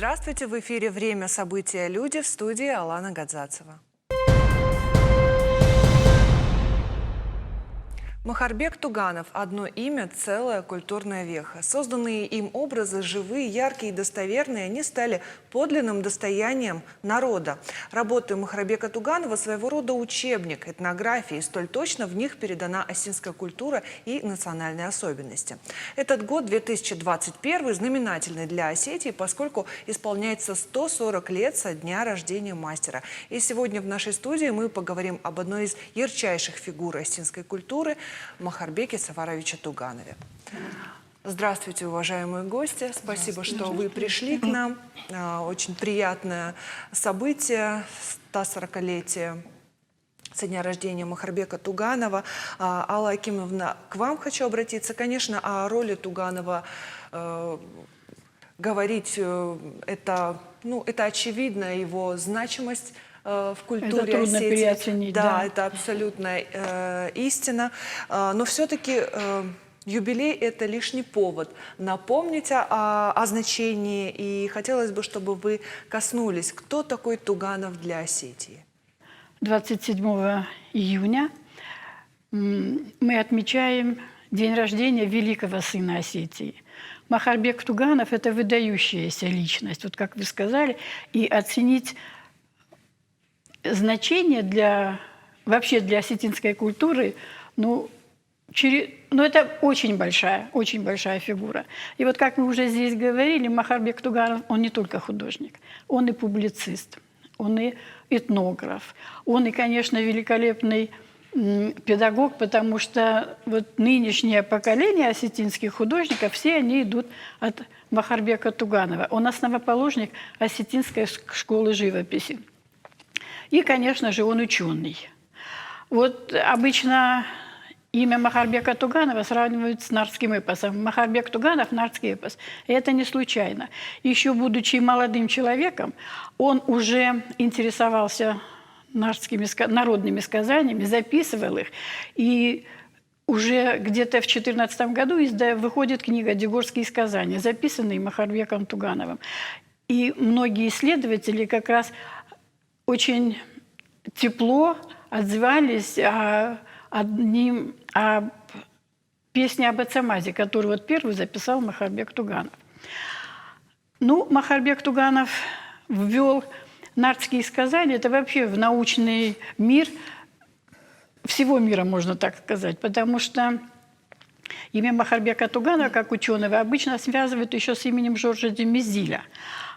Здравствуйте! В эфире «Время, события, люди», в студии Алана Гадзацева. Махарбек Туганов – одно имя, целая культурная веха. Созданные им образы живые, яркие и достоверные, они стали подлинным достоянием народа. Работы Махарбека Туганова – своего рода учебник этнографии, столь точно в них передана осетинская культура и национальные особенности. Этот год, 2021, знаменательный для Осетии, поскольку исполняется 140 лет со дня рождения мастера. И сегодня в нашей студии мы поговорим об одной из ярчайших фигур осетинской культуры – Махарбеке Сафаровиче Туганове. Здравствуйте, уважаемые гости. Спасибо, что вы пришли к нам. Очень приятное событие, 140-летие со дня рождения Махарбека Туганова. Алла Акимовна, к вам хочу обратиться. Конечно, о роли Туганова говорить, это очевидно, его значимость в культуре это трудно Осетии. переоценить, да. Это абсолютная истина. Но все-таки юбилей – это лишний повод напомнить о значении. И хотелось бы, чтобы вы коснулись, кто такой Туганов для Осетии. 27 июня мы отмечаем день рождения великого сына Осетии. Махарбек Туганов – это выдающаяся личность, вот как вы сказали, и оценить значение вообще для осетинской культуры, это очень большая фигура. И вот как мы уже здесь говорили, Махарбек Туганов, он не только художник, он и публицист, он и этнограф, он и, конечно, великолепный педагог, потому что вот нынешнее поколение осетинских художников, все они идут от Махарбека Туганова. Он основоположник осетинской школы живописи. И, конечно же, он ученый. Вот обычно имя Махарбека Туганова сравнивают с нардским эпосом. Махарбек Туганов – нардский эпос. И это не случайно. Еще будучи молодым человеком, он уже интересовался народными сказаниями, записывал их. И уже где-то в 2014 году выходит книга «Дегорские сказания», записанные Махарбеком Тугановым. И многие исследователи как раз очень тепло отзывались о песне об Ацамазе, которую вот первый записал Махарбек Туганов. Махарбек Туганов ввел нардские сказания, это вообще в научный мир, всего мира, можно так сказать, потому что имя Махарбека Туганова, как ученого, обычно связывают еще с именем Жоржа де Мезиля.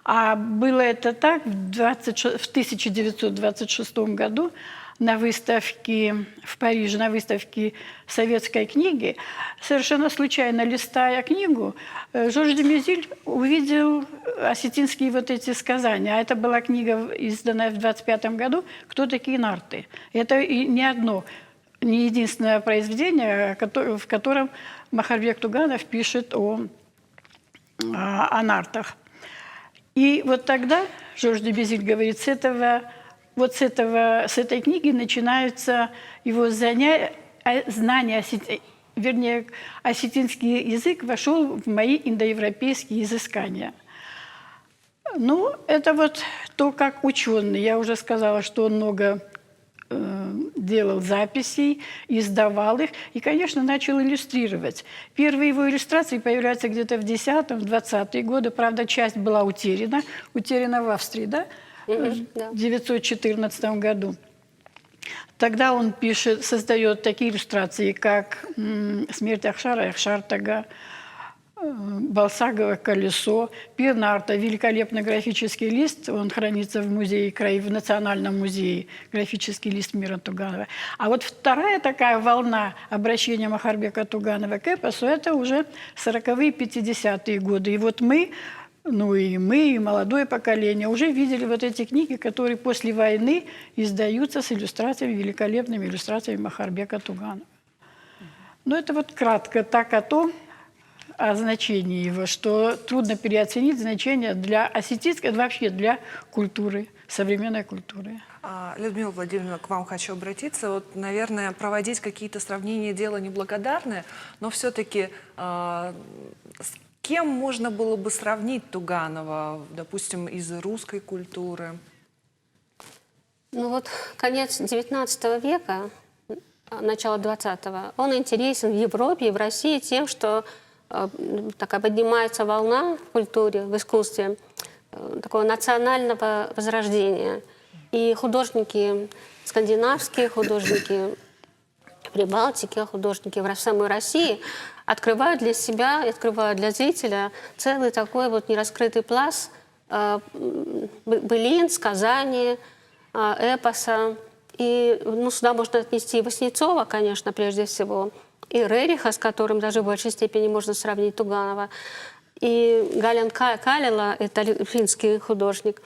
А было это так в 1926 году на выставке в Париже, на выставке советской книги. Совершенно случайно, листая книгу, Жорж де Мезиль увидел осетинские вот эти сказания. А это была книга, изданная в 1925 году «Кто такие нарты?». Это и не единственное произведение, в котором Махарбек Туганов пишет о нартах. И вот тогда Жорж де Мезиль говорит, с этой книги начинаются его знания, осетинский язык вошел в мои индоевропейские изыскания. Это вот то, как ученый. Я уже сказала, что он много делал записей, издавал их и, конечно, начал иллюстрировать. Первые его иллюстрации появляются где-то в 10-20-е годы. Правда, часть была утеряна в Австрии, да? В 1914 году. Тогда он создает такие иллюстрации, как «Смерть Ахшара» и «Ахшар-Тага», «Балсагово колесо», «Пир нарта», великолепный графический лист, он хранится в музее, в Национальном музее, графический лист Мира Туганова. А вот вторая такая волна обращения Махарбека Туганова к эпосу – это уже 40-е, 50-е годы. И вот мы, и молодое поколение уже видели вот эти книги, которые после войны издаются с иллюстрациями, великолепными иллюстрациями Махарбека Туганова. Это вот кратко так о том, о значении его, что трудно переоценить значение для осетинской, вообще для культуры, современной культуры. Людмила Владимировна, к вам хочу обратиться. Наверное, проводить какие-то сравнения – дело неблагодарное, но все-таки кем можно было бы сравнить Туганова, допустим, из русской культуры? Ну вот конец XIX века, начало XX, он интересен в Европе и в России тем, что такая поднимается волна в культуре, в искусстве, такого национального возрождения. И художники скандинавские, художники Прибалтики, художники в самой России открывают для себя, открывают для зрителя целый такой вот нераскрытый пласт былин, сказаний, эпоса. И сюда можно отнести и Васнецова, конечно, прежде всего, и Рериха, с которым даже в большей степени можно сравнить Туганова, и Галин Калила, это финский художник,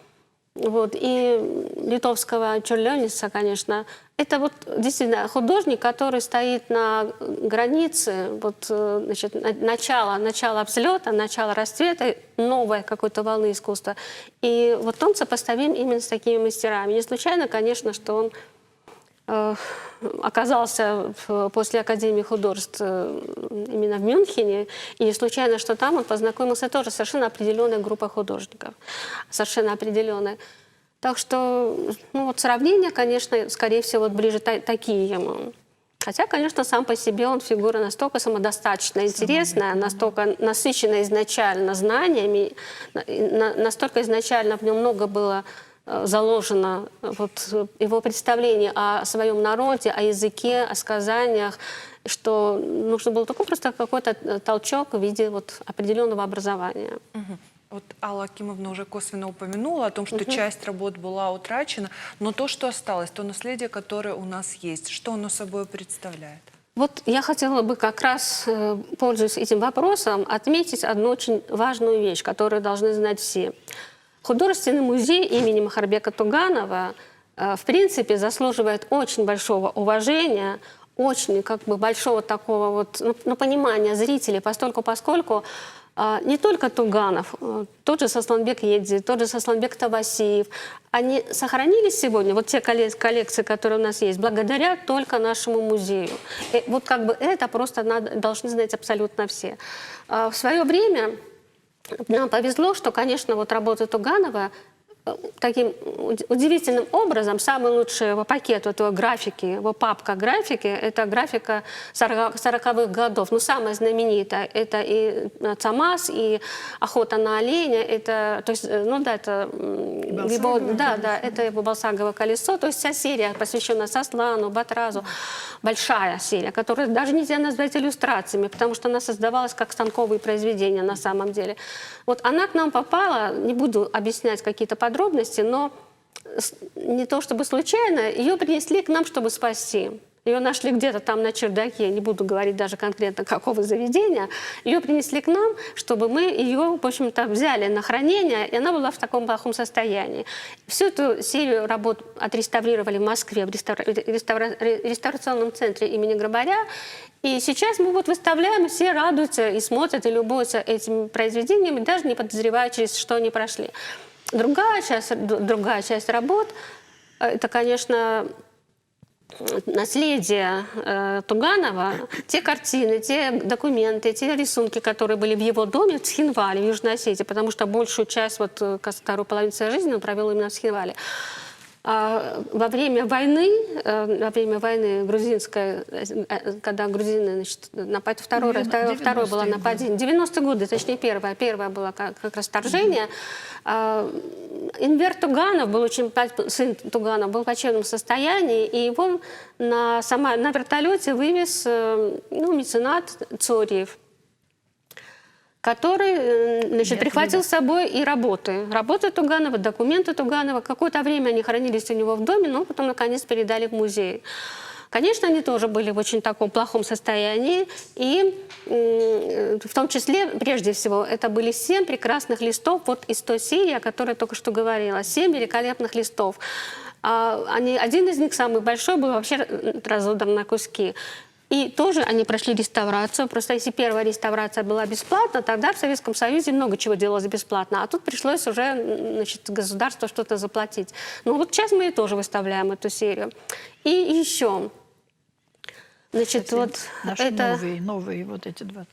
вот, и литовского Черлёниса, конечно. Это вот действительно художник, который стоит на границе вот, значит, начала взлета, начала расцвета новой какой-то волны искусства. И вот он сопоставим именно с такими мастерами. Не случайно, конечно, что он оказался после Академии художеств именно в Мюнхене, и не случайно, что там он познакомился тоже с совершенно определенной группой художников, совершенно определенной. Так что, ну вот сравнения, конечно, скорее всего, вот ближе такие ему. Хотя, конечно, сам по себе он фигура настолько самодостаточно интересная, настолько насыщенная изначально знаниями, настолько изначально в нем много было заложено вот его представление о своем народе, о языке, о сказаниях, что нужно было только просто какой-то толчок в виде вот определенного образования. Вот Алла Акимовна уже косвенно упомянула о том, что часть работ была утрачена, но то, что осталось, то наследие, которое у нас есть, что оно собой представляет? Вот я хотела бы как раз, пользуясь этим вопросом, отметить одну очень важную вещь, которую должны знать все. Художественный музей имени Махарбека Туганова, в принципе, заслуживает очень большого уважения, очень как бы большого такого вот, понимания зрителей, поскольку не только Туганов, тот же Сосланбек Едзи, тот же Сосланбек Тавасиев, они сохранились сегодня, вот те коллекции, которые у нас есть, благодаря только нашему музею. И вот как бы это просто должны знать абсолютно все. В свое время нам повезло, что, конечно, вот работы Туганова таким удивительным образом, самый лучший его пакет, вот его графики, его папка графики, это графика 40-х годов. Ну, самая знаменитая, это и ЦАМАС, и Охота на оленя, это, то есть, ну да, это его, это его Балсагово колесо, то есть вся серия, посвященная Сослану, Батразу, большая серия, которую даже нельзя назвать иллюстрациями, потому что она создавалась как станковые произведения на самом деле. Вот она к нам попала, не буду объяснять какие-то подробности, но не то чтобы случайно, ее принесли к нам, чтобы спасти. Ее нашли где-то там на чердаке, не буду говорить даже конкретно какого заведения. Ее принесли к нам, чтобы мы ее, в общем-то, взяли на хранение, и она была в таком плохом состоянии. Всю эту серию работ отреставрировали в Москве, в реставрационном центре имени Грабаря. И сейчас мы вот выставляем, все радуются и смотрят, и любуются этими произведениями, даже не подозревая, через что они прошли. Другая часть работ, это, конечно, наследие Туганова, те картины, те документы, те рисунки, которые были в его доме в Цхинвале, в Южной Осетии, потому что большую часть, вот вторую половину своей жизни он провел именно в Цхинвале. Во время войны грузинской, когда грузины, значит, второе было нападение, 90-е годы, точнее первое было как раз вторжение, Энвер Туганов был сын Туганова был в плачевном состоянии, и его на вертолете вывез меценат Цориев, который, значит, прихватил с собой и работы Туганова, документы Туганова. Какое-то время они хранились у него в доме, но потом, наконец, передали в музей. Конечно, они тоже были в очень таком плохом состоянии, и в том числе, прежде всего, это были 7 прекрасных листов вот из той серии, о которой я только что говорила. 7 великолепных листов. Один из них, самый большой, был вообще разодран на куски. И тоже они прошли реставрацию. Просто если первая реставрация была бесплатна, тогда в Советском Союзе много чего делалось бесплатно. А тут пришлось уже, значит, государству что-то заплатить. Ну вот сейчас мы тоже выставляем эту серию. И еще, значит, кстати, вот наши это... новые вот эти два.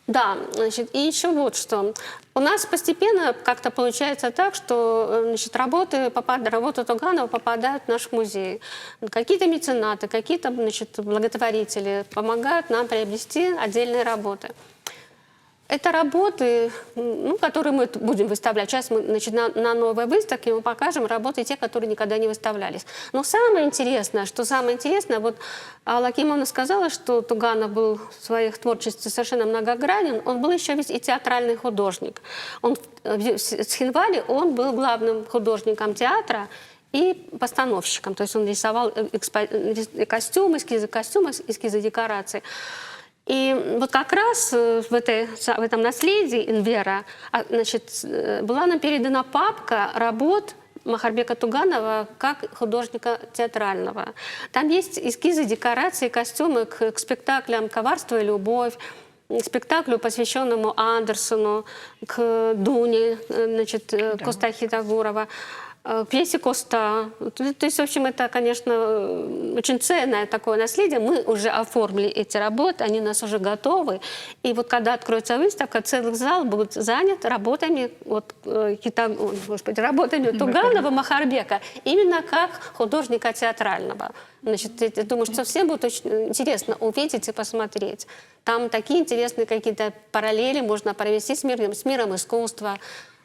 Да, значит, и еще вот что. У нас постепенно как-то получается так, что значит, работы Туганова попадают в наш музей. Какие-то меценаты, какие-то значит, благотворители помогают нам приобрести отдельные работы. Это работы, ну, которые мы будем выставлять. Сейчас мы значит, на новой выставке мы покажем работы, те, которые никогда не выставлялись. Но самое интересное, вот Алла Акимовна сказала, что Туганов был в своих творчестве совершенно многогранен, он был еще ведь и театральный художник. В Цхинвале он был главным художником театра и постановщиком. То есть он рисовал костюмы, эскизы декораций. И вот как раз в этом наследии Энвера значит, была нам передана папка работ Махарбека Туганова как художника театрального. Там есть эскизы, декорации, костюмы к спектаклям «Коварство и любовь», к спектаклю, посвященному Андерсону, к Дуне, значит, Коста Хитагурова, пьесе Коста. То есть, в общем, это, конечно, очень ценное такое наследие. Мы уже оформили эти работы, они у нас уже готовы. И вот когда откроется выставка, целый зал будет занят работами, работами Туганова, Махарбека, именно как художника театрального. Значит, я думаю, что всем будет очень интересно увидеть и посмотреть. Там такие интересные какие-то параллели можно провести с миром искусства.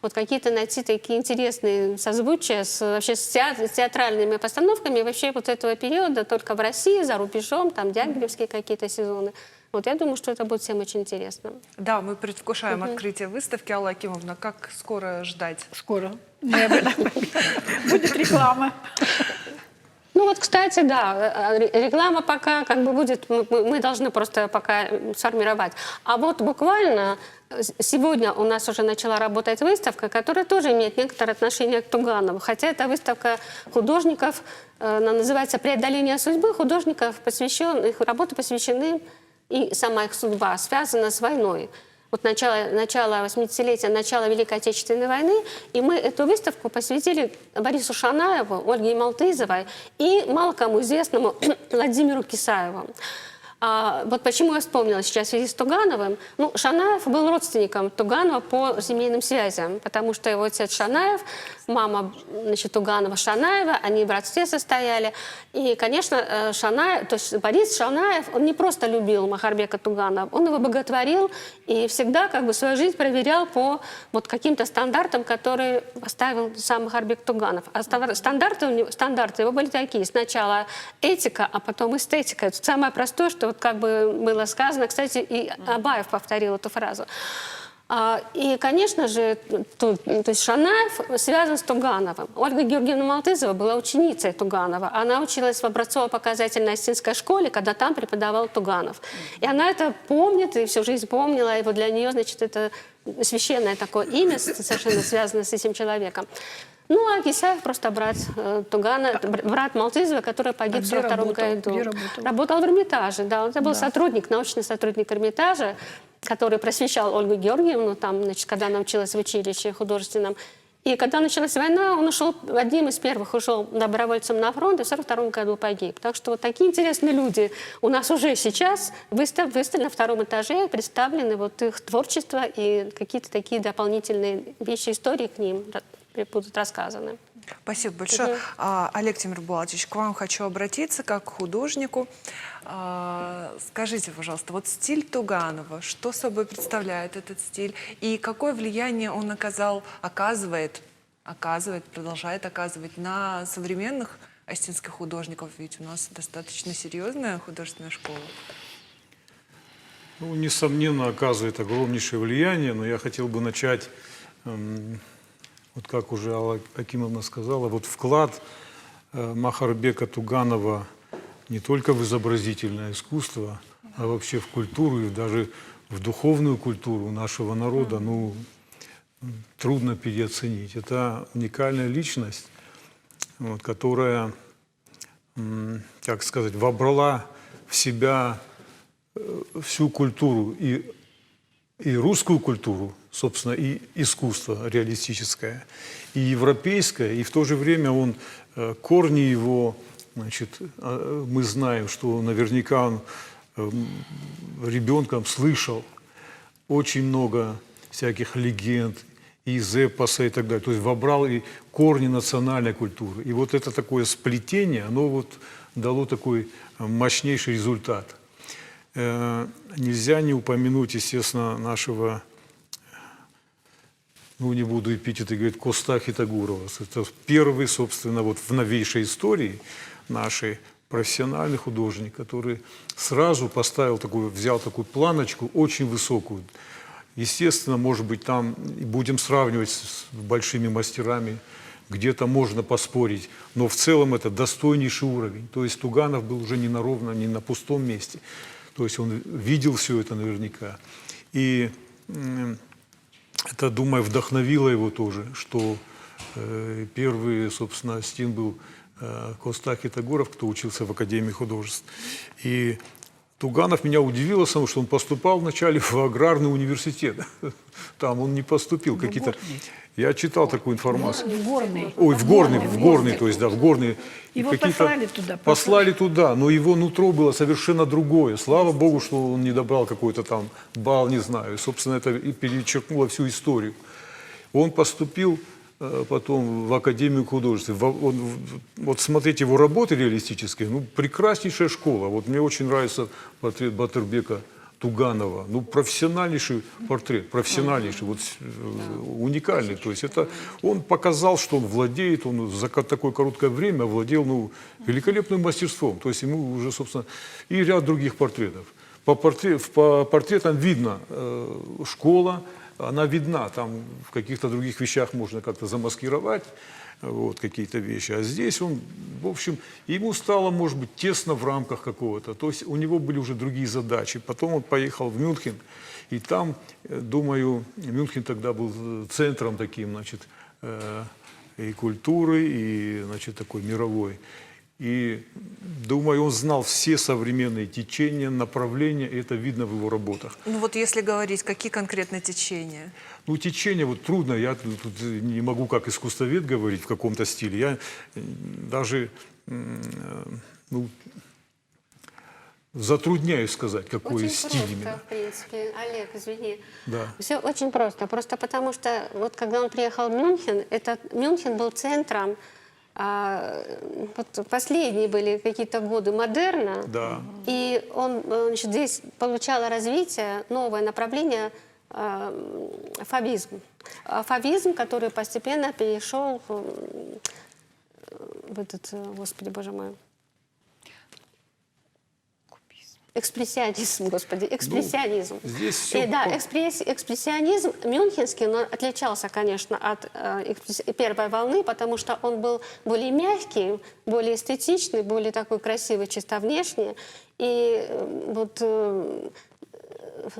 Вот какие-то найти такие интересные созвучия вообще с театральными постановками вообще вот этого периода только в России, за рубежом, там дягилевские какие-то сезоны. Вот я думаю, что это будет всем очень интересно. Да, мы предвкушаем открытие выставки. Алла Акимовна, как скоро ждать? Скоро. Будет реклама. Ну вот, кстати, да, реклама пока как бы будет, мы должны просто пока сформировать. А вот буквально сегодня у нас уже начала работать выставка, которая тоже имеет некоторое отношение к Туганову. Хотя это выставка художников, она называется «Преодоление судьбы», художников, их работы посвящены, и сама их судьба связана с войной. Вот начало 80-летия, начало Великой Отечественной войны, и мы эту выставку посвятили Борису Шанаеву, Ольге Малтызовой и мало кому известному Владимиру Кисаеву. Вот почему я вспомнила сейчас в связи с Тугановым. Ну, Шанаев был родственником Туганова по семейным связям, потому что его отец Шанаев, мама, значит, Туганова Шанаева, они в родстве состояли. И, конечно, Шанаев, то есть Борис Шанаев, он не просто любил Махарбека Туганова, он его боготворил и всегда как бы свою жизнь проверял по вот каким-то стандартам, которые поставил сам Махарбек Туганов. А стандарты его были такие. Сначала этика, а потом эстетика. Это самое простое, что вот как бы было сказано. Кстати, и Абаев повторил эту фразу. И, конечно же, то есть Шанаев связан с Тугановым. Ольга Георгиевна Малтызова была ученицей Туганова. Она училась в образцово-показательной Осетинской школе, когда там преподавал Туганов. И она это помнит, и всю жизнь помнила. И вот для нее, значит, это священное такое имя, совершенно связанное с этим человеком. Ну, а Кисаев просто брат брат Малтызова, который погиб в 1942 году. Работал в Эрмитаже, да. Он был сотрудник, научный сотрудник Эрмитажа, который просвещал Ольгу Георгиевну, там, значит, когда она училась в училище художественном. И когда началась война, он одним из первых ушел добровольцем на фронт и в 1942 году погиб. Так что вот такие интересные люди у нас уже сейчас выставлены на втором этаже, представлены вот их творчество и какие-то такие дополнительные вещи, истории к ним будут рассказаны. Спасибо большое. Олег Тимирбулатович, к вам хочу обратиться как к художнику. Скажите, пожалуйста, вот стиль Туганова, что собой представляет этот стиль и какое влияние он оказывает, продолжает оказывать на современных осетинских художников? Ведь у нас достаточно серьезная художественная школа. Ну, несомненно, оказывает огромнейшее влияние, но я хотел бы начать, вот как уже Алла Акимовна сказала, вот вклад Махарбека Туганова не только в изобразительное искусство, а вообще в культуру и даже в духовную культуру нашего народа, ну, трудно переоценить. Это уникальная личность, вот, которая, как сказать, вобрала в себя всю культуру, и русскую культуру, собственно, и искусство реалистическое, и европейское, и в то же время корни его, значит, мы знаем, что наверняка он ребенком слышал очень много всяких легенд, из эпоса и так далее. То есть вобрал и корни национальной культуры. И вот это такое сплетение, оно вот дало такой мощнейший результат. Нельзя не упомянуть, естественно, нашего, ну не буду эпитеты говорить, Коста Хитагурова. Это первый, собственно, вот в новейшей истории нашей профессиональный художник, который сразу поставил такую, взял такую планочку очень высокую. Естественно, может быть, там будем сравнивать с большими мастерами, где-то можно поспорить, но в целом это достойнейший уровень. То есть Туганов был уже не на ровном, не на пустом месте. То есть он видел все это наверняка. И это, думаю, вдохновило его тоже, что первый, собственно, стиль был Коста Хитагуров, кто учился в Академии художеств. И Туганов меня удивило, потому что он поступал вначале в аграрный университет. Там он не поступил. Какие-то... Я читал такую информацию. В горный. Ой, в горный, то есть, да, в горный. Его Какие-то- послали туда. Послали туда, но его нутро было совершенно другое. Слава Богу, что он не добрал какой-то там балл, не знаю. И, собственно, это и перечеркнуло всю историю. Он поступил потом в Академию художеств. Вот смотрите его работы реалистические, ну, прекраснейшая школа. Вот мне очень нравится портрет Батырбека Туганова. Ну, профессиональнейший портрет, профессиональнейший, вот уникальный. То есть это он показал, что он владеет, он за такое короткое время овладел, ну, великолепным мастерством. То есть ему уже, собственно, и ряд других портретов. По портретам видно школа, она видна, там в каких-то других вещах можно как-то замаскировать, вот, какие-то вещи. А здесь он, в общем, ему стало, может быть, тесно в рамках какого-то. То есть у него были уже другие задачи. Потом он поехал в Мюнхен, и там, думаю, Мюнхен тогда был центром таким, значит, и культуры, и, значит, такой мировой. И, думаю, он знал все современные течения, направления, и это видно в его работах. Ну вот если говорить, какие конкретно течения? Ну, течение, вот трудно, я тут не могу как искусствовед говорить в каком-то стиле. Я даже, ну, затрудняюсь сказать, какой Очень стиль просто, именно. в принципе. Олег, извини. Да. Все очень просто. Просто потому что вот когда он приехал в Мюнхен, Мюнхен был центром, вот последние были какие-то годы модерна, Да. и он, значит, здесь получало развитие, новое направление фавизм. Фавизм, который постепенно перешел в этот, господи, боже мой, экспрессионизм, господи, экспрессионизм. Ну, здесь всё И, да, по- экспрессионизм мюнхенский, он отличался, конечно, от первой волны, потому что он был более мягкий, более эстетичный, более такой красивый, чисто внешне. И вот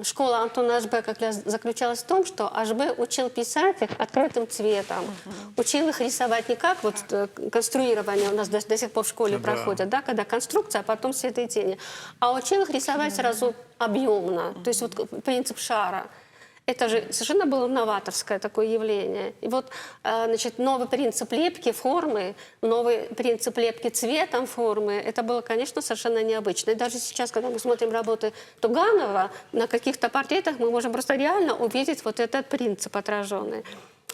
школа Антона Ашбе как раз заключалась в том, что Ашбе учил писать их открытым цветом, учил их рисовать не как вот конструирование у нас до сих пор в школе Да. проходит, да, когда конструкция, а потом свет и тени, а учил их рисовать сразу объемно, то есть вот принцип шара. Это же совершенно было новаторское такое явление. И вот, значит, новый принцип лепки формы, новый принцип лепки цветом формы, это было, конечно, совершенно необычно. И даже сейчас, когда мы смотрим работы Туганова, на каких-то портретах мы можем просто реально увидеть вот этот принцип отраженный.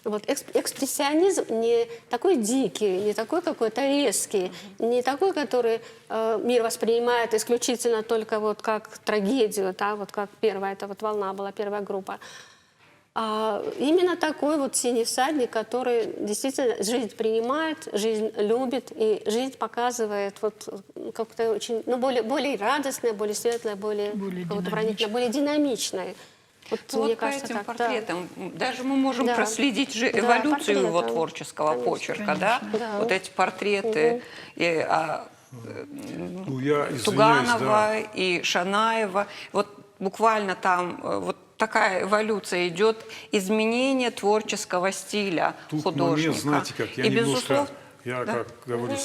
Вот экспрессионизм не такой дикий, не такой какой-то резкий, не такой, который мир воспринимает исключительно только вот как трагедию, да, вот как первая эта вот волна была, первая группа. А именно такой вот синий всадник, который действительно жизнь принимает, жизнь любит, и жизнь показывает вот как-то очень, ну, более радостное, более светлое, более выразительное, более динамичное. Вот, Вот мне по кажется, этим так, да. портретам даже мы можем Да. проследить же Да, эволюцию его портреты. творческого Конечно. почерка, да? Да. Вот эти портреты Ну, я извиняюсь, Туганова да. и Шанаева. Вот буквально там вот такая эволюция идет, изменение творческого стиля Тут художника. момент, знаете, как я И, немножко, безусловно, я да. как говорю,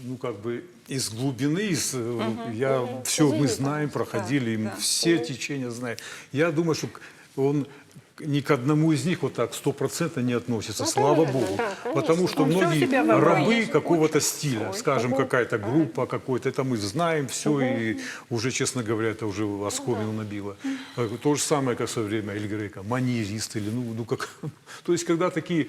ну как бы из глубины, все мы Извините, знаем, проходили, и мы все течения знаем. Я думаю, что он ни к одному из них вот так 100% не относится, Ну, слава понятно, Богу. да, конечно. Потому что Он всё многие себя выбрал. рабы какого-то стиля, скажем, какая-то группа какой-то, это мы знаем все, и уже, честно говоря, это уже оскомину набило. То же самое, как в свое время Эль Греко, маньерист или, ну как... То есть, когда такие...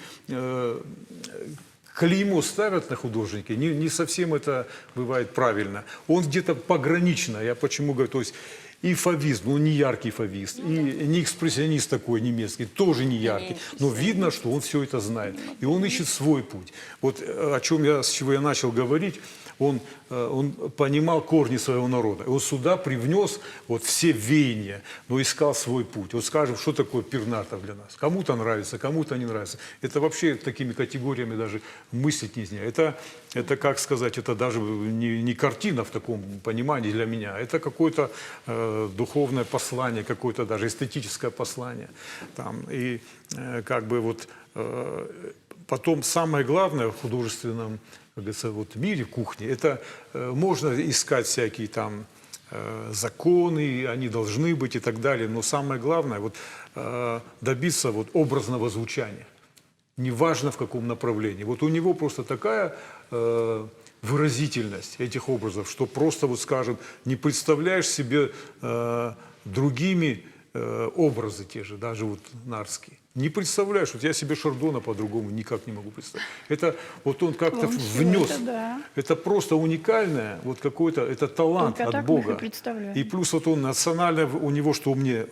клеймо ставят на художника, не совсем это бывает правильно. Он где-то погранично, я почему говорю, то есть и фавист, ну не яркий фавист, и не экспрессионист такой немецкий, тоже не яркий, но видно, что он все это знает, и он ищет свой путь. Вот о чем я, с чего я начал говорить, он понимал корни своего народа. Он сюда привнес вот все веяния, но искал свой путь. Вот скажем, что такое Пернатов для нас? Кому-то нравится, кому-то не нравится. Это вообще такими категориями даже мыслить нельзя. Это как сказать, это даже не картина в таком понимании для меня. Это какое-то духовное послание, какое-то даже эстетическое послание. Там, и как бы вот... Потом самое главное в художественном, как говорится, вот мире кухни, это можно искать всякие там законы, они должны быть и так далее, но самое главное вот добиться вот образного звучания, неважно в каком направлении. Вот у него просто такая выразительность этих образов, что просто вот, скажем, не представляешь себе другими образы те же, даже вот нарские. Не представляешь, вот я себе Шардона по-другому никак не могу представить. Это вот он как-то Он внес. всё это, да. Это просто уникальное, вот какой-то, это талант Только от так мы их и Бога. представляем. И плюс вот он национально, у него, что мне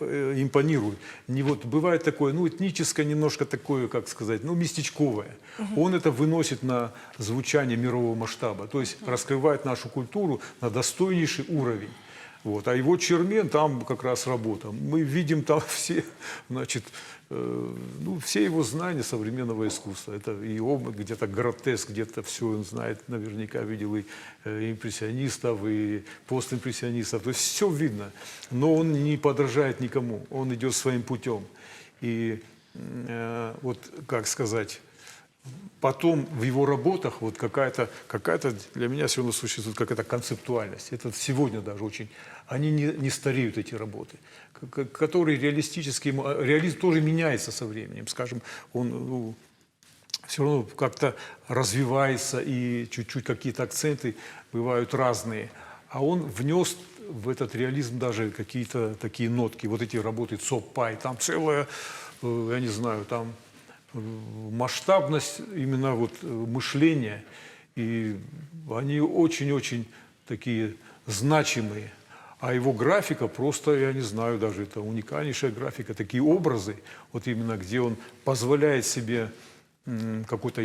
импонирует, не вот бывает такое, ну этническое немножко такое, как сказать, ну местечковое. Он это выносит на звучание мирового масштаба, то есть раскрывает нашу культуру на достойнейший уровень. Вот. А его Чермен, там как раз работа. Мы видим там все, значит, ну, все его знания современного искусства. Это и где-то гротеск, где-то все он знает, наверняка видел и импрессионистов, и постимпрессионистов. То есть все видно. Но он не подражает никому, он идет своим путем. И вот, как сказать... Потом в его работах вот какая-то для меня все равно существует какая-то концептуальность. Это сегодня даже очень... Они не стареют, эти работы, которые реалистически... Реализм тоже меняется со временем. Скажем, он все равно как-то развивается, и чуть-чуть какие-то акценты бывают разные. А он внес в этот реализм даже какие-то такие нотки. Вот эти работы Цоппай, там целая, я не знаю, там... масштабность именно вот мышления, и они очень-очень такие значимые. А его графика просто, я не знаю, даже это уникальнейшая графика, такие образы, вот именно где он позволяет себе какое-то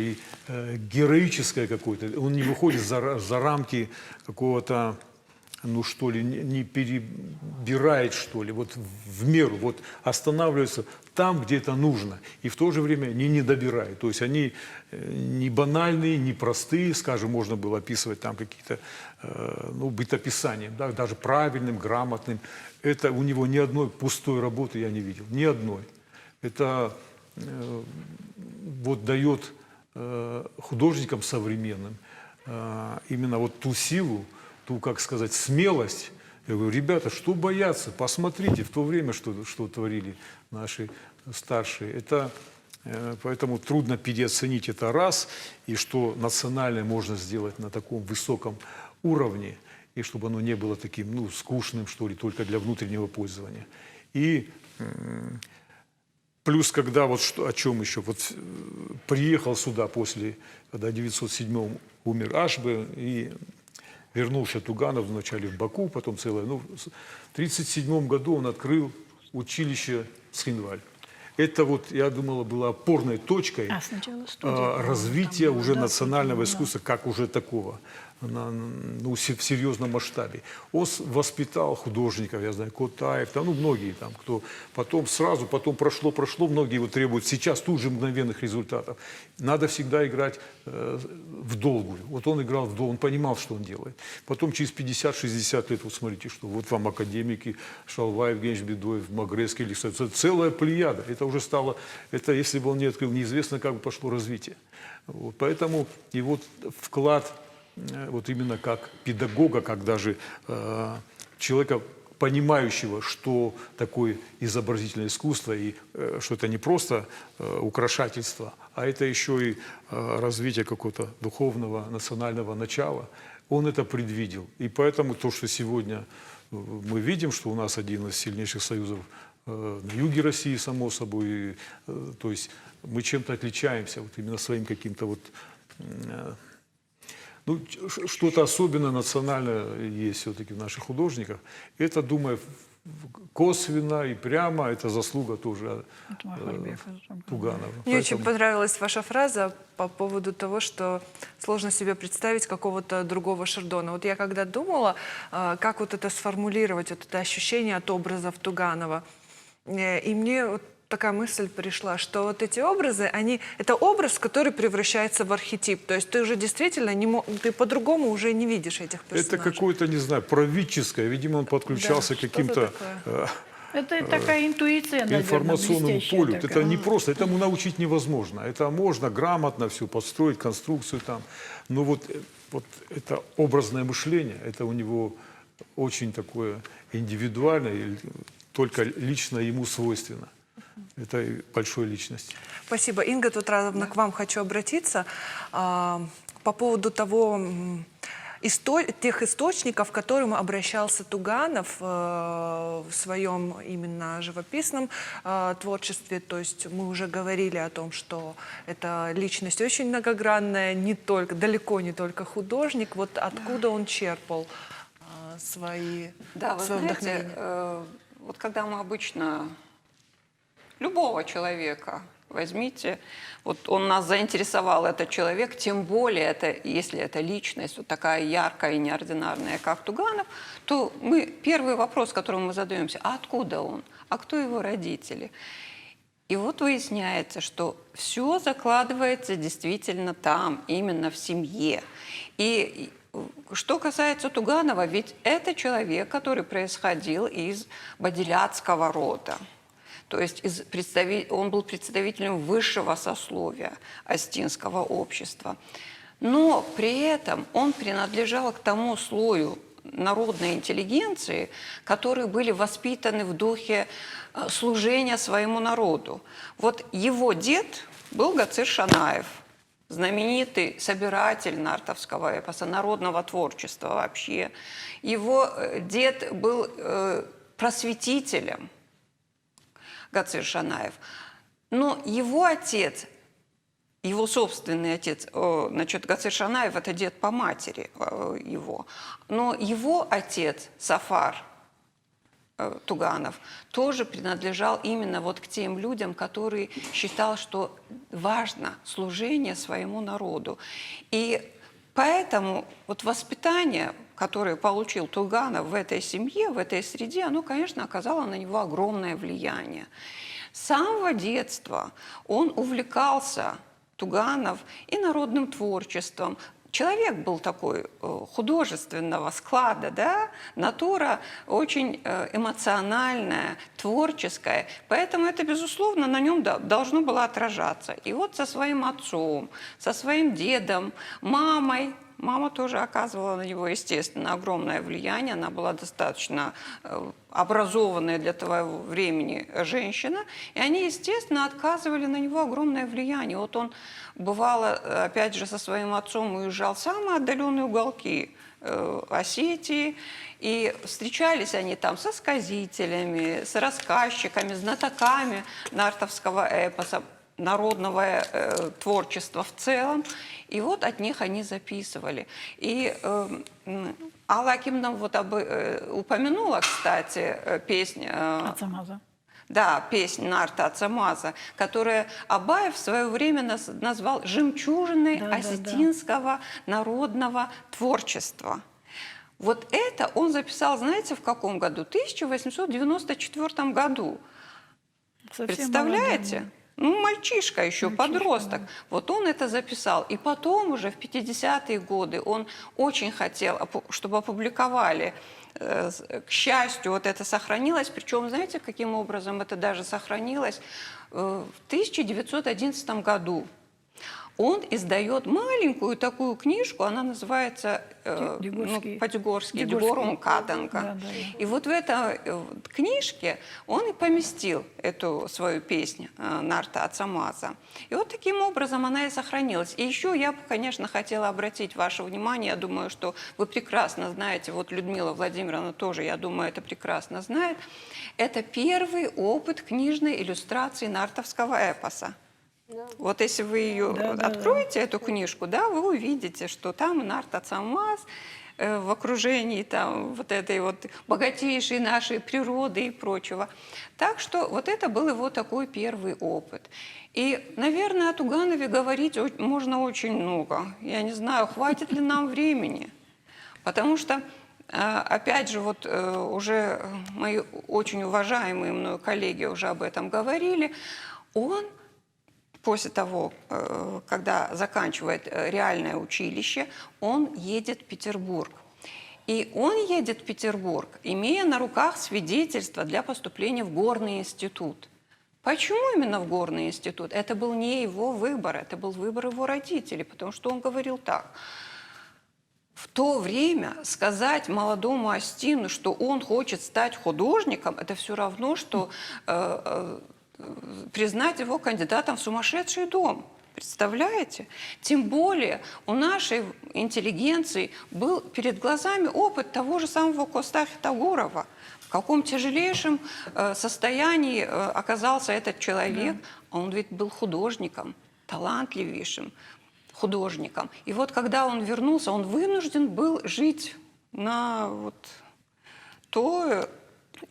героическое какое-то, он не выходит за рамки какого-то, ну что ли, не перебирает, что ли, вот в меру, вот останавливается там, где это нужно, и в то же время не добирает. То есть они не банальные, не простые, скажем, можно было описывать там какие-то, ну, бытописанием, да, даже правильным, грамотным. Это у него ни одной пустой работы я не видел, ни одной. Это вот дает художникам современным именно вот ту силу, ту, как сказать, смелость. Я говорю, ребята, что бояться? Посмотрите в то время, что творили наши старшие. Это, поэтому трудно переоценить это раз, и что национальное можно сделать на таком высоком уровне, и чтобы оно не было таким, ну, скучным, что ли, только для внутреннего пользования. И плюс, когда вот о чем еще, вот приехал сюда после, когда в 1907 умер Ашбе, и вернулся Туганов вначале в Баку, потом целое. Ну, в 1937 году он открыл училище Цхинваль. Это вот, я думала, была опорной точкой сначала студия, развития там, уже да, национального да. искусства, как уже такого, ну, в серьезном масштабе. Он воспитал художников, я знаю, Котаев, там, ну, многие там, кто потом сразу, потом прошло, многие его требуют сейчас тут же мгновенных результатов. Надо всегда играть в долгую. Вот он играл в долгую, он понимал, что он делает. Потом через 50-60 лет, вот смотрите, что вот вам академики, Шалваев, Генч-Бедоев, Магрецкий, целая плеяда. Это уже стало, это если бы он не открыл, неизвестно, как бы пошло развитие. Вот, поэтому и вот вклад вот именно как педагога, как даже человека, понимающего, что такое изобразительное искусство, и что это не просто украшательство, а это еще и развитие какого-то духовного, национального начала. Он это предвидел. И поэтому то, что сегодня мы видим, что у нас один из сильнейших союзов на юге России, само собой, то есть мы чем-то отличаемся, вот именно своим каким-то вот, ну, что-то особенно национальное есть все-таки в наших художниках. Это, думаю, косвенно и прямо, это заслуга тоже Туганова. Мне очень понравилась ваша фраза по поводу того, что сложно себе представить какого-то другого Шердона. Вот я когда думала, как вот это сформулировать, вот это ощущение от образов Туганова, и мне вот такая мысль пришла, что вот эти образы, это образ, который превращается в архетип. То есть ты уже действительно ты по-другому уже не видишь этих персонажей. Это какое-то, не знаю, правительское. Видимо, он подключался к каким-то Это такая интуиция, наверное, информационному блестящая полю. такая. Это не просто, этому научить невозможно. Это можно грамотно все построить, конструкцию там. Но вот это образное мышление, это у него очень такое индивидуальное, и только лично ему свойственно. Это большой личность. Спасибо. Инга Тутрадовна, к вам хочу обратиться по поводу тех источников, к которым обращался Туганов в своем именно живописном творчестве. То есть мы уже говорили о том, что эта личность очень многогранная, далеко не только художник. Вот откуда он черпал свое вдохновение? Вот когда мы обычно любого человека возьмите, вот он нас заинтересовал, этот человек, тем более, если это личность вот такая яркая и неординарная, как Туганов, то первый вопрос, которым мы задаемся, а откуда он? А кто его родители? И вот выясняется, что все закладывается действительно там, именно в семье. И что касается Туганова, ведь это человек, который происходил из бадиляцкого рода. То есть он был представителем высшего сословия остинского общества. Но при этом он принадлежал к тому слою народной интеллигенции, которые были воспитаны в духе служения своему народу. Вот его дед был Гацир Шанаев, знаменитый собиратель нартовского эпоса, народного творчества вообще. Его дед был просветителем, Гацир Шанаев. Но его отец, его собственный отец, значит, Гацир Шанаев – это дед по матери его, но его отец Сафар Туганов тоже принадлежал именно вот к тем людям, которые считал, что важно служение своему народу. И поэтому вот воспитание, которое получил Туганов в этой семье, в этой среде, оно, конечно, оказало на него огромное влияние. С самого детства он увлекался, Туганов, и народным творчеством. Человек был такой художественного склада, да? Натура очень эмоциональная, творческая, поэтому это, безусловно, на нем должно было отражаться. И вот со своим отцом, со своим дедом, мамой, мама тоже оказывала на него, естественно, огромное влияние. Она была достаточно образованная для того времени женщина. И они, естественно, оказывали на него огромное влияние. Вот он, бывало, опять же, со своим отцом уезжал в самые отдаленные уголки Осетии. И встречались они там со сказителями, с рассказчиками, знатоками нартовского эпоса, народного творчества в целом. И вот от них они записывали. И Алла Акимовна вот упомянула, кстати, песнь... Ацамаза. Да, песнь Нарта Ацамаза, которую Абаев в свое время назвал «жемчужиной осетинского народного творчества». Вот это он записал, знаете, в каком году? В 1894 году. Совсем представляете? молодой. Ну, мальчишка еще, подросток. Да. Вот он это записал. И потом уже в 50-е годы он очень хотел, чтобы опубликовали. К счастью, вот это сохранилось. Причем, знаете, каким образом это даже сохранилось? В 1911 году он издает маленькую такую книжку, она называется Дегорский. по-дегорски Дегорский. «Дегорум Катанга». Да, да. И вот в этой книжке он и поместил эту свою песню «Нарта Ацамаза». И вот таким образом она и сохранилась. И еще я бы, конечно, хотела обратить ваше внимание, я думаю, что вы прекрасно знаете, вот Людмила Владимировна тоже, я думаю, это прекрасно знает, это первый опыт книжной иллюстрации нартовского эпоса. Вот если вы ее откроете, эту книжку, да, вы увидите, что там Нарт Ацамаз в окружении там, вот этой вот богатейшей нашей природы и прочего. Так что вот это был его такой первый опыт. И, наверное, о Туганове говорить можно очень много. Я не знаю, хватит ли нам времени. Потому что, опять же, вот уже мои очень уважаемые мною коллеги уже об этом говорили, он после того, когда заканчивает реальное училище, он едет в Петербург. И он едет в Петербург, имея на руках свидетельство для поступления в Горный институт. Почему именно в Горный институт? Это был не его выбор, это был выбор его родителей, потому что он говорил так. В то время сказать молодому Остину, что он хочет стать художником, это все равно, что признать его кандидатом в сумасшедший дом. Представляете? Тем более у нашей интеллигенции был перед глазами опыт того же самого Костахи Тагурова. В каком тяжелейшем состоянии оказался этот человек. Да. Он ведь был художником, талантливейшим художником. И вот когда он вернулся, он вынужден был жить на вот то,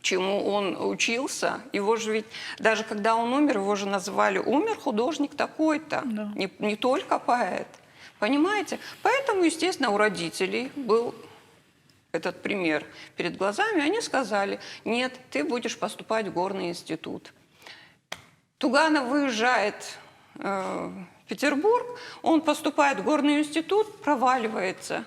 чему он учился. Его же ведь, даже когда он умер, его же называли «умер художник такой-то», да. не только поэт. Понимаете? Поэтому, естественно, у родителей был этот пример перед глазами. Они сказали: нет, ты будешь поступать в Горный институт. Туганов выезжает в Петербург, он поступает в Горный институт, проваливается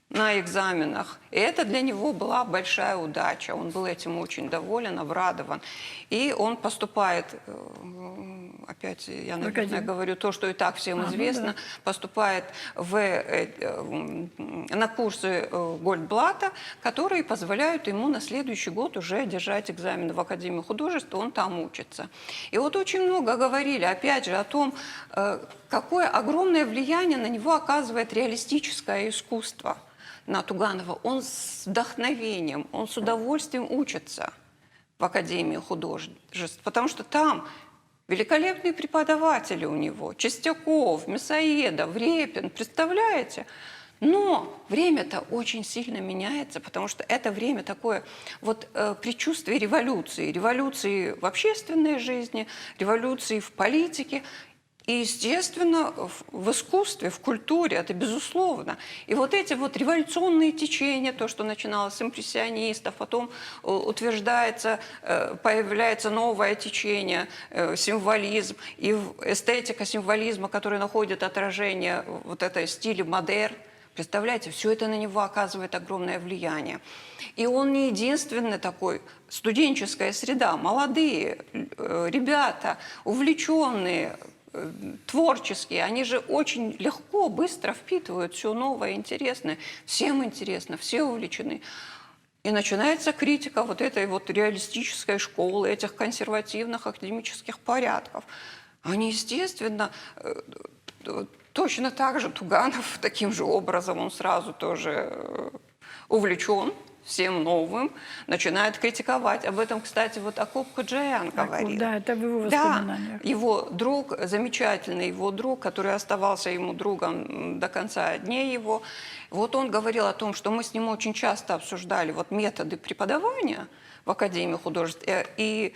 на экзаменах. И это для него была большая удача. Он был этим очень доволен, обрадован. И он поступает, опять я, наверное, говорю то, что и так всем известно, поступает на курсы Гольдблата, которые позволяют ему на следующий год уже держать экзамен в Академию художеств, он там учится. И вот очень много говорили, опять же, о том, какое огромное влияние на него оказывает реалистическое искусство. На Туганова. Он с вдохновением, он с удовольствием учится в Академии художеств, потому что там великолепные преподаватели у него. Чистяков, Мясоедов, Репин, представляете? Но время-то очень сильно меняется, потому что это время такое вот предчувствие революции. Революции в общественной жизни, революции в политике. И, естественно, в искусстве, в культуре, это безусловно. И вот эти вот революционные течения, то, что начиналось с импрессионистов, потом утверждается, появляется новое течение, символизм, и эстетика символизма, которая находит отражение вот этой стиле модерн. Представляете, все это на него оказывает огромное влияние. И он не единственный такой, студенческая среда, молодые ребята, увлеченные, творческие, они же очень легко, быстро впитывают все новое, интересное. Всем интересно, все увлечены. И начинается критика вот этой вот реалистической школы, этих консервативных академических порядков. Они, естественно, точно так же Туганов, таким же образом, он сразу тоже увлечен всем новым, начинает критиковать. Об этом, кстати, вот Акоп Ходжаян говорил. Да, это в его воспоминаниях. Да, его друг, замечательный его друг, который оставался ему другом до конца дней его, вот он говорил о том, что мы с ним очень часто обсуждали вот методы преподавания в Академии художеств, и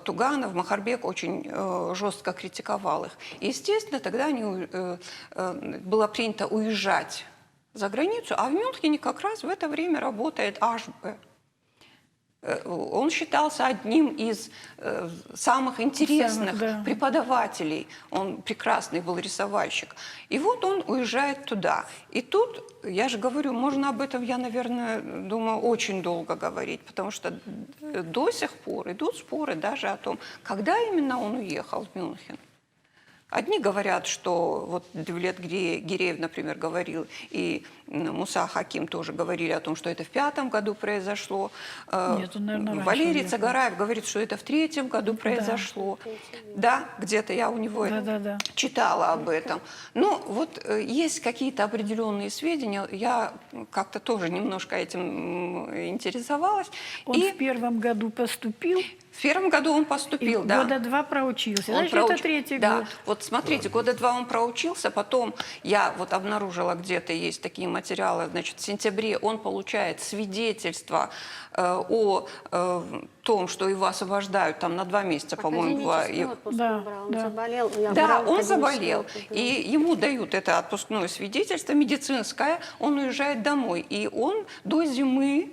Туганов, Махарбек очень жестко критиковал их. И, естественно, тогда было принято уезжать за границу, а в Мюнхене как раз в это время работает Ашбе. Он считался одним из самых интересных преподавателей. Он прекрасный был рисовальщик. И вот он уезжает туда. И тут, я же говорю, можно об этом, я, наверное, думаю, очень долго говорить, потому что до сих пор идут споры даже о том, когда именно он уехал в Мюнхен. Одни говорят, что вот Девлет Гиреев, например, говорил, и Муса Хаким тоже говорили о том, что это в 5-м году произошло. Нет, он, наверное, раньше Валерий уехал. Цагараев говорит, что это в 3-м году произошло. Да, где-то я у него Да. читала об этом. Ну, вот есть какие-то определенные сведения. Я как-то тоже немножко этим интересовалась. Он в 1-м году поступил, В 1-м году он и поступил, да. года 2 проучился. Он Значит, это проуч- 3-й да. год. Вот смотрите, года 2 он проучился, потом я вот обнаружила, где-то есть такие материалы, значит, в сентябре он получает свидетельство о том, что его освобождают там на 2 месяца, по-моему. Академический отпуск Да, он брал. Он да. заболел. Я Да, брала он академический заболел, отпуск, да. и ему дают это отпускное свидетельство медицинское, он уезжает домой, и он до зимы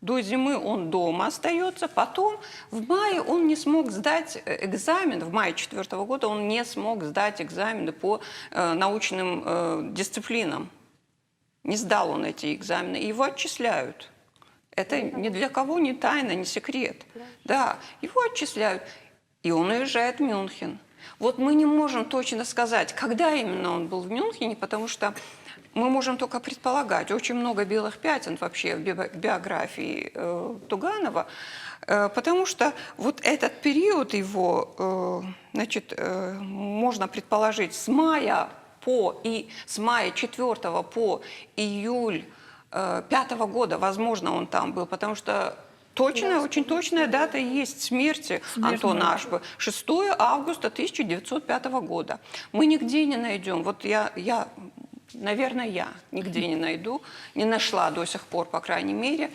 он дома остается, потом в мае он не смог сдать экзамен, в мае 4-го года он не смог сдать экзамены по научным дисциплинам. Не сдал он эти экзамены, и его отчисляют. Это ни для кого не тайна, не секрет. Да, его отчисляют, и он уезжает в Мюнхен. Вот мы не можем точно сказать, когда именно он был в Мюнхене, потому что мы можем только предполагать. Очень много белых пятен вообще в биографии Туганова, потому что вот этот период его, значит, можно предположить с мая 4 по июль 5-го года, возможно, он там был, потому что очень точная дата есть смерти Антона Ашбы. 6 августа 1905 года. Мы нигде не найдем, вот наверное, я нигде не найду, не нашла до сих пор, по крайней мере,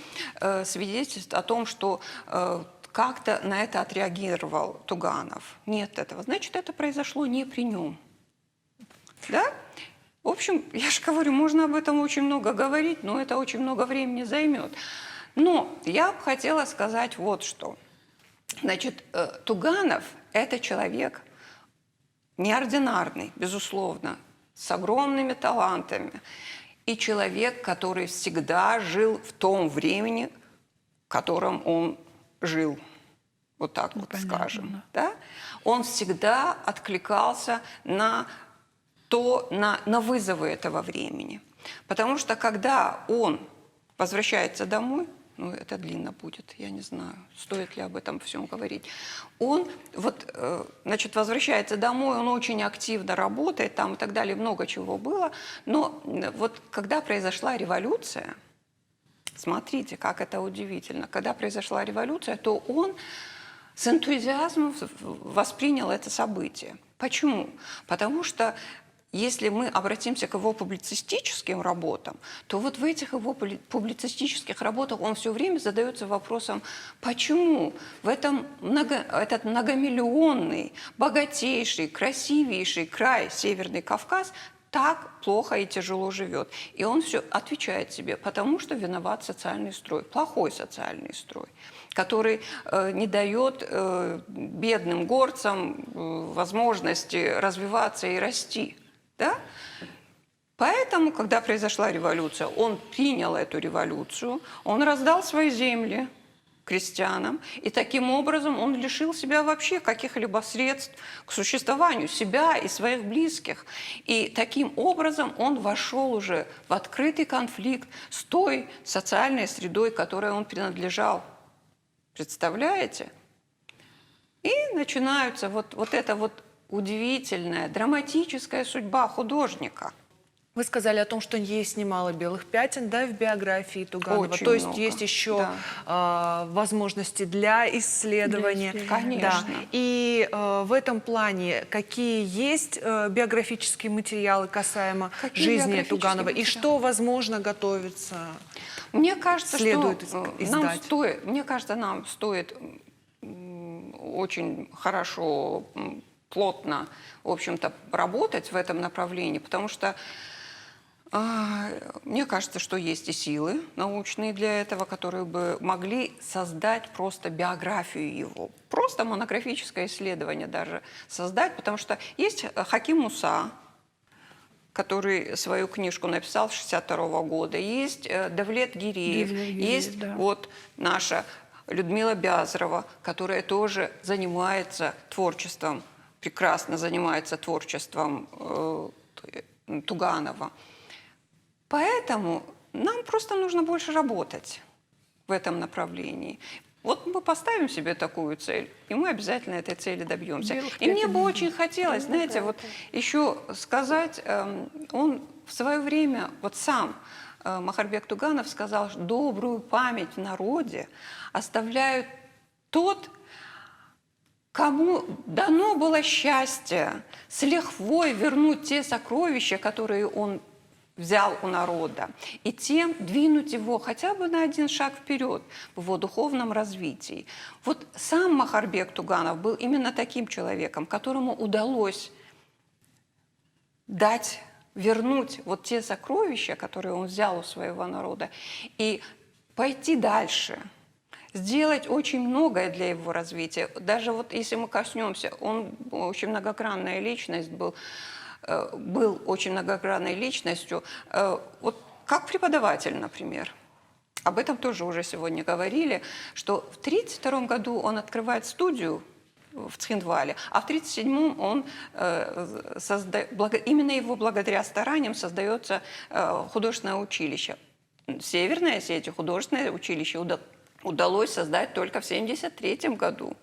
свидетельств о том, что как-то на это отреагировал Туганов. Нет этого. Значит, это произошло не при нем. Да? В общем, я же говорю, можно об этом очень много говорить, но это очень много времени займет. Но я бы хотела сказать вот что. Значит, Туганов – это человек неординарный, безусловно, с огромными талантами. И человек, который всегда жил в том времени, в котором он жил. Вот так вот понятно, скажем. Да? Он всегда откликался на вызовы этого времени. Потому что когда он возвращается домой, ну, это длинно будет, я не знаю, стоит ли об этом всем говорить. Он значит, возвращается домой, он очень активно работает там и так далее, много чего было. Но вот когда произошла революция, смотрите, как это удивительно, когда произошла революция, то он с энтузиазмом воспринял это событие. Почему? Потому что если мы обратимся к его публицистическим работам, то вот в этих его публицистических работах он все время задается вопросом, почему этот многомиллионный, богатейший, красивейший край Северный Кавказ так плохо и тяжело живет. И он все отвечает себе, потому что виноват социальный строй, плохой социальный строй, который не дает бедным горцам возможности развиваться и расти. Да? Поэтому, когда произошла революция, он принял эту революцию, он раздал свои земли крестьянам, и таким образом он лишил себя вообще каких-либо средств к существованию, себя и своих близких. И таким образом он вошел уже в открытый конфликт с той социальной средой, которой он принадлежал. Представляете? И начинается вот эта вот удивительная, драматическая судьба художника. Вы сказали о том, что есть немало белых пятен, да, в биографии Туганова. Очень То есть много, есть еще да. Возможности для исследования. Для исследования. Да. Конечно. И в этом плане какие есть биографические материалы касаемо Какие жизни биографические Туганова? И материалы? что, возможно, готовится? Мне кажется, Следует что издать. нам стоит очень хорошо, плотно, в общем-то, работать в этом направлении, потому что мне кажется, что есть и силы научные для этого, которые бы могли создать просто биографию его, просто монографическое исследование даже создать, потому что есть Хаким Муса, который свою книжку написал с 1962 года, есть Девлет Гиреев, есть да. вот наша Людмила Бязарова, которая тоже занимается творчеством прекрасно занимается творчеством Туганова. Поэтому нам просто нужно больше работать в этом направлении. Вот мы поставим себе такую цель, и мы обязательно этой цели добьемся. И мне бы очень хотелось, знаете, вот еще сказать, он в свое время, вот сам Махарбек Туганов сказал, что добрую память в народе оставляют тот, кому дано было счастье с лихвой вернуть те сокровища, которые он взял у народа, и тем двинуть его хотя бы на один шаг вперед в его духовном развитии. Вот сам Махарбек Туганов был именно таким человеком, которому удалось вернуть вот те сокровища, которые он взял у своего народа, и пойти дальше, сделать очень многое для его развития. Даже вот если мы коснемся, он очень многогранная личность был очень многогранной личностью, вот как преподаватель, например. Об этом тоже уже сегодня говорили, что в 1932 году он открывает студию в Цхинвале, а в 1937 он именно его благодаря стараниям создается художественное училище. Северной Осетии художественное училище удалось создать только в 1973 году.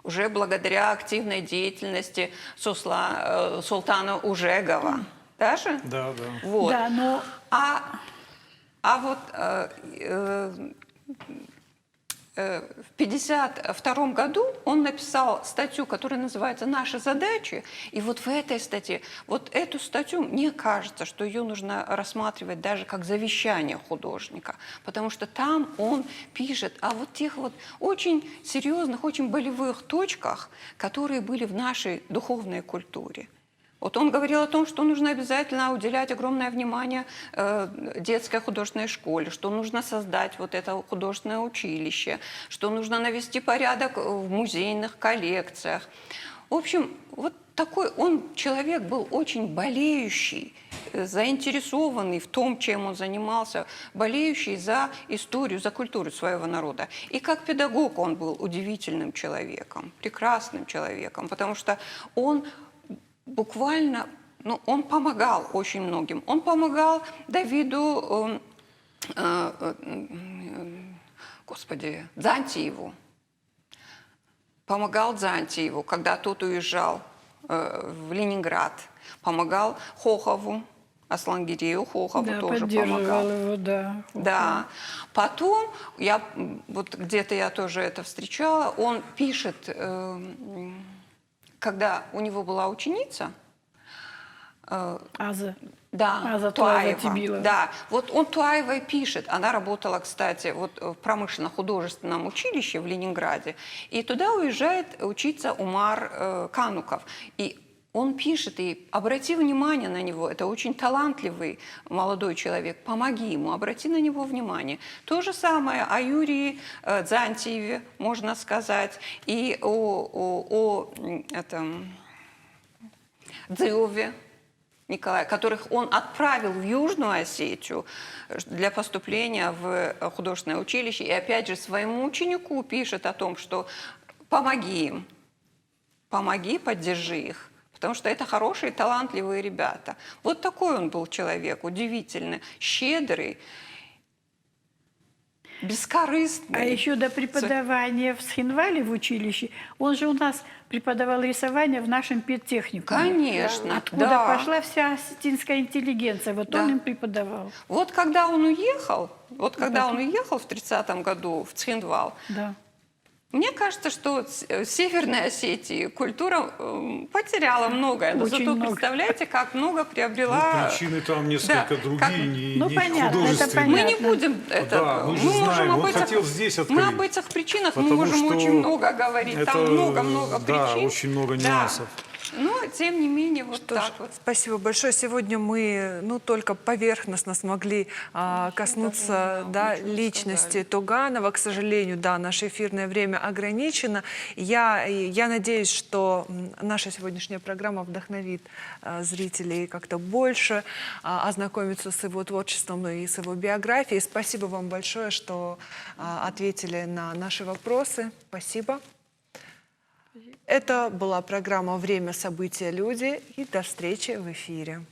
Уже благодаря активной деятельности султана Ужегова. Даже? Да, да. Вот. Да, но... Вот в 1952 году он написал статью, которая называется «Наши задачи». И вот в этой статье, вот эту статью, мне кажется, что ее нужно рассматривать даже как завещание художника, потому что там он пишет о вот тех вот очень серьезных, очень болевых точках, которые были в нашей духовной культуре. Вот он говорил о том, что нужно обязательно уделять огромное внимание детской художественной школе, что нужно создать вот это художественное училище, что нужно навести порядок в музейных коллекциях. В общем, вот такой он человек был очень болеющий, заинтересованный в том, чем он занимался, болеющий за историю, за культуру своего народа. И как педагог он был удивительным человеком, прекрасным человеком, потому что он буквально, он помогал очень многим. Он помогал Давиду, Дзантиеву. Помогал Дзантиеву, когда тот уезжал в Ленинград. Помогал Хохову, Аслангирею Хохову тоже помогал. Его, да. Да. Потом, вот где-то я тоже это встречала, он пишет... Когда у него была ученица, Аза. да, Аза Туаева, Тибилова. да, вот он Туаевой пишет, она работала, кстати, вот в промышленно-художественном училище в Ленинграде, и туда уезжает учиться Умар Кануков, и он пишет, и обрати внимание на него, это очень талантливый молодой человек, помоги ему, обрати на него внимание. То же самое о Юрии Дзантиеве, можно сказать, и о Дзиове Николае, которых он отправил в Южную Осетию для поступления в художественное училище. И опять же своему ученику пишет о том, что помоги им, помоги, поддержи их. Потому что это хорошие, талантливые ребята. Вот такой он был человек, удивительный, щедрый, бескорыстный. А еще до преподавания в Цхинвале в училище, он же у нас преподавал рисование в нашем педтехникуме. Конечно, Откуда да. пошла вся осетинская интеллигенция. Вот Да. он им преподавал. Вот когда он уехал, в 30-м году в Цхинвал, Да. мне кажется, что в Северной Осетии культура потеряла многое. Но Очень зато много. представляете, как много приобрела... Причины там несколько другие, как- не понятно, это художественные. Мы не понятно. будем это... Да, мы же знаем, он хотел здесь открыть. Мы об этих причинах мы Потому можем что очень много говорить. Там это, много-много причин. да, очень много Да. нюансов. Но, тем не менее, вот Что ж, так вот. спасибо большое. Сегодня мы только поверхностно смогли коснуться личности Туганова. К сожалению, наше эфирное время ограничено. Я надеюсь, что наша сегодняшняя программа вдохновит зрителей как-то больше ознакомиться с его творчеством и с его биографией. Спасибо вам большое, что ответили на наши вопросы. Спасибо. Это была программа «Время, события, люди». И до встречи в эфире.